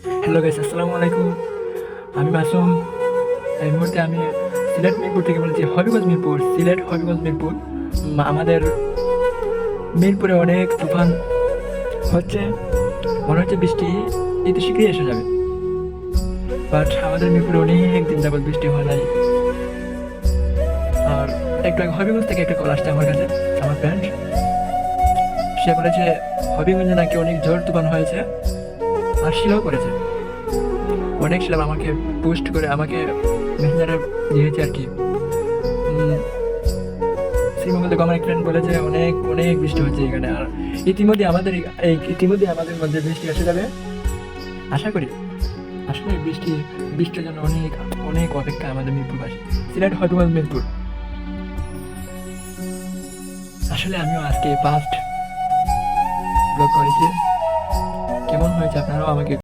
Hello guys, আসসালামু আলাইকুম। আমি মাসুম। এই মুহূর্তে আমি সিলেট মিরপুর থেকে বলছি। হবিগঞ্জ মিরপুর, সিলেট হবিগঞ্জ মিরপুর। আমাদের মিরপুরে অনেক তুফান হচ্ছে, মনে হচ্ছে বৃষ্টি এতে শীঘ্রই এসে যাবে। বাট আমাদের মিরপুরে অনেক দিন যাবত বৃষ্টি হয় নাই। আর একটু আগে হবিগঞ্জ থেকে একটা কল আসছে আমার কাছে, আমার ফ্রেন্ড। সে বলেছে হবিগঞ্জে নাকি অনেক ঝড় তুফান হয়েছে আর শিলাও করেছে। অনেক ছিলাম, আমাকে পোস্ট করে আমাকে মেসেঞ্জারে দিয়েছে আর কি। শ্রীমঙ্গল থেকে আমার এক ফ্রেন্ড বলেছে অনেক অনেক বৃষ্টি হচ্ছে এখানে। আর ইতিমধ্যে আমাদের মধ্যে বৃষ্টি এসে যাবে আশা করি। আসলে বৃষ্টির জন্য অনেক অনেক অপেক্ষা আমাদের মিরপুরবাসী। সিলেট হবিগঞ্জ মিরপুর। আসলে আমিও আজকে ফার্স্ট ব্লগ করেছি, কেমন হয়েছে আপনারাও আমাকে